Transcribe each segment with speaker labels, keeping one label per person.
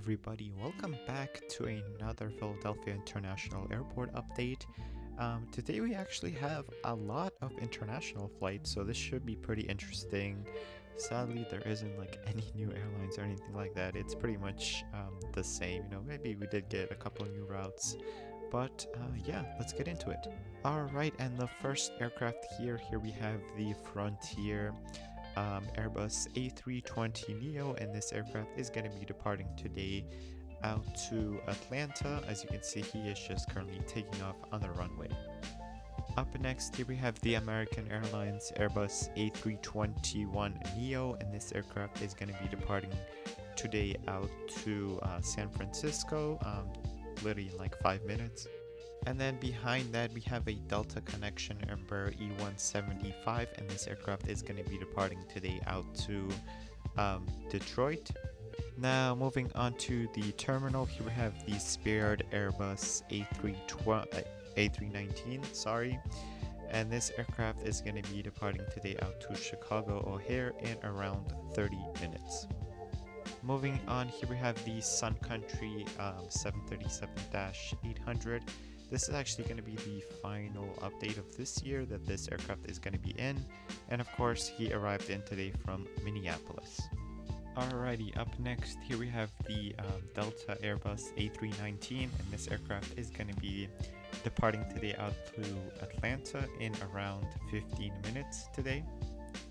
Speaker 1: everybody, welcome back to another Philadelphia International Airport update. Today we actually have a lot of international flights, so this should be pretty interesting. Sadly, there isn't like any new airlines or anything like that. It's pretty much the same, maybe we did get a couple of new routes, but yeah, let's get into it. Alright, and the first aircraft here we have the Frontier Airbus A320neo, and this aircraft is going to be departing today out to Atlanta. As you can see, he is just currently taking off on the runway. Up next, here we have the American Airlines Airbus A321neo, and this aircraft is going to be departing today out to San Francisco, literally in like 5 minutes. And then behind that, we have a Delta Connection Embraer E175, and this aircraft is going to be departing today out to Detroit. Now, moving on to the terminal, here we have the spared Airbus A319, and this aircraft is going to be departing today out to Chicago O'Hare in around 30 minutes. Moving on, here we have the Sun Country 737-800. This is actually going to be the final update of this year that this aircraft is going to be in, and of course he arrived in today from Minneapolis. Alrighty, up next here we have the Delta Airbus A319, and this aircraft is going to be departing today out to Atlanta in around 15 minutes today.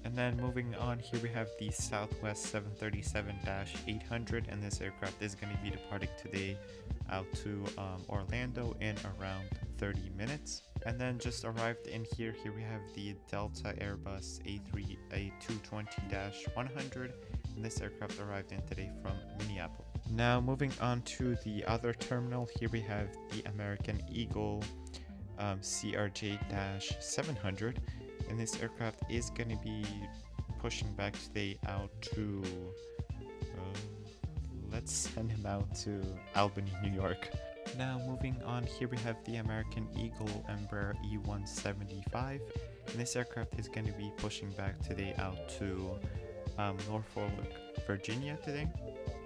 Speaker 1: And then moving on, here we have the Southwest 737-800, and this aircraft is going to be departing today out to Orlando in around 30 minutes. And then just arrived in here we have the Delta Airbus A220-100, and this aircraft arrived in today from Minneapolis. Now moving on to the other terminal, here we have the American Eagle CRJ-700, and this aircraft is going to be pushing back today out to let's send him out to Albany, New York. Now moving on, here we have the American Eagle Embraer E175, and this aircraft is going to be pushing back today out to Norfolk, Virginia today.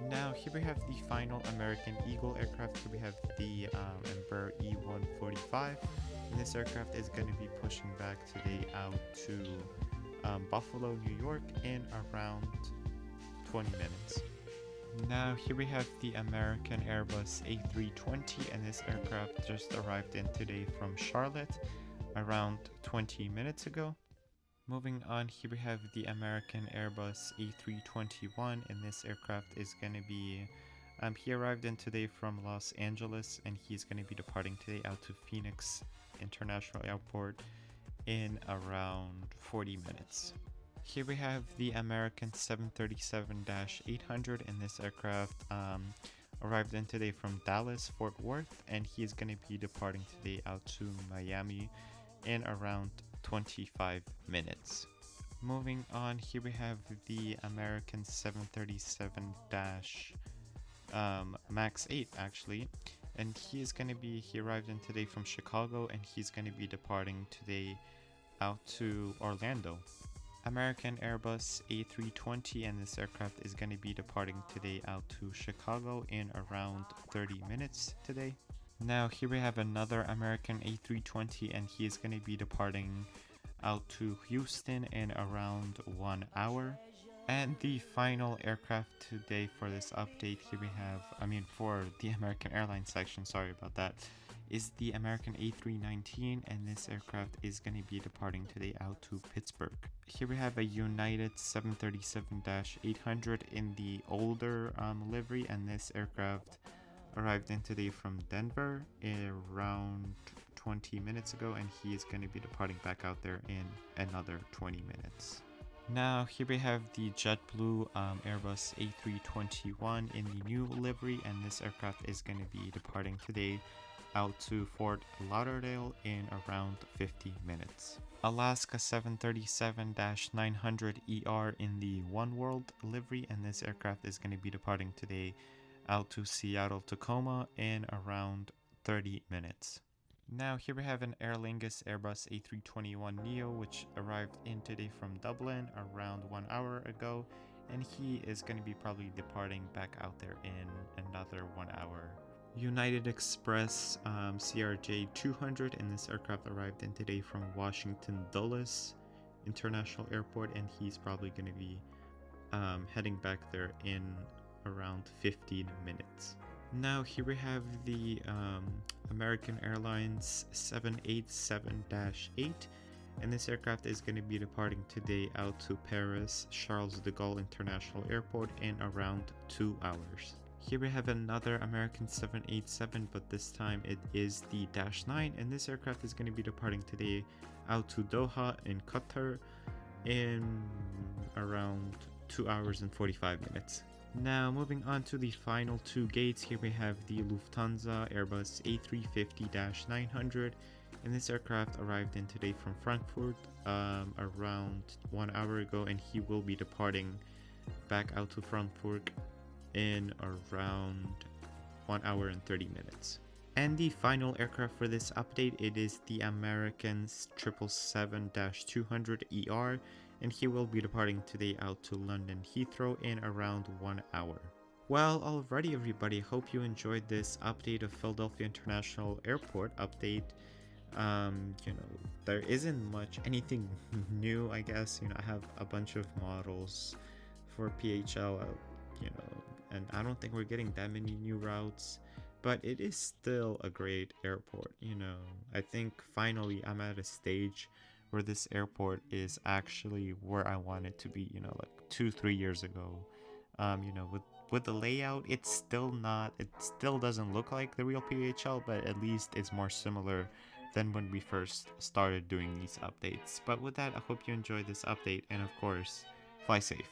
Speaker 1: Now here we have the final American Eagle aircraft. Here we have the Embraer E145, and this aircraft is going to be pushing back today out to Buffalo, New York in around 20 minutes. Now here we have the American Airbus A320, and this aircraft just arrived in today from Charlotte around 20 minutes ago. Moving on, here we have the American Airbus A321, and this aircraft is going to be he arrived in today from Los Angeles, and he's going to be departing today out to Phoenix International Airport in around 40 minutes. Here we have the American 737-800, and this aircraft arrived in today from Dallas, Fort Worth, and he's going to be departing today out to Miami in around 25 minutes. Moving on, here we have the American 737- Max 8 actually, and he arrived in today from Chicago, and he's going to be departing today out to Orlando. American Airbus A320, and this aircraft is going to be departing today out to Chicago in around 30 minutes today. Now here we have another American A320, and he is going to be departing out to Houston in around 1 hour. And the final aircraft today for this update, here we have, for the American Airlines section, sorry about that, is the American A319, and this aircraft is going to be departing today out to Pittsburgh. Here we have a United 737-800 in the older livery, and this aircraft arrived in today from Denver around 20 minutes ago, and he is going to be departing back out there in another 20 minutes. Now here we have the JetBlue Airbus A321 in the new livery, and this aircraft is going to be departing today out to Fort Lauderdale in around 50 minutes. Alaska 737-900ER in the One World livery, and this aircraft is going to be departing today out to Seattle Tacoma in around 30 minutes. Now here we have an Aer Lingus Airbus A321neo, which arrived in today from Dublin around 1 hour ago, and he is going to be probably departing back out there in another 1 hour. United Express CRJ 200, and this aircraft arrived in today from Washington Dulles International Airport, and he's probably going to be heading back there in around 15 minutes. Now here we have the American Airlines 787-8, and this aircraft is going to be departing today out to Paris Charles de Gaulle International Airport in around 2 hours. Here we have another American 787, but this time it is the Dash 9, and this aircraft is going to be departing today out to Doha in Qatar in around 2 hours and 45 minutes. Now moving on to the final two gates, here we have the Lufthansa Airbus A350-900, and this aircraft arrived in today from Frankfurt around 1 hour ago, and he will be departing back out to Frankfurt in around 1 hour and 30 minutes. And the final aircraft for this update, it is the American 777-200ER, and he will be departing today out to London Heathrow in around 1 hour. Well, alrighty everybody, hope you enjoyed this update of Philadelphia International Airport update. There isn't much anything new, I guess. I have a bunch of models for PHL, and I don't think we're getting that many new routes, but it is still a great airport. I think finally I'm at a stage where this airport is actually where I want it to be, like 2-3 years ago. With the layout, it still doesn't look like the real PHL, but at least it's more similar than when we first started doing these updates. But with that, I hope you enjoyed this update, and of course, fly safe.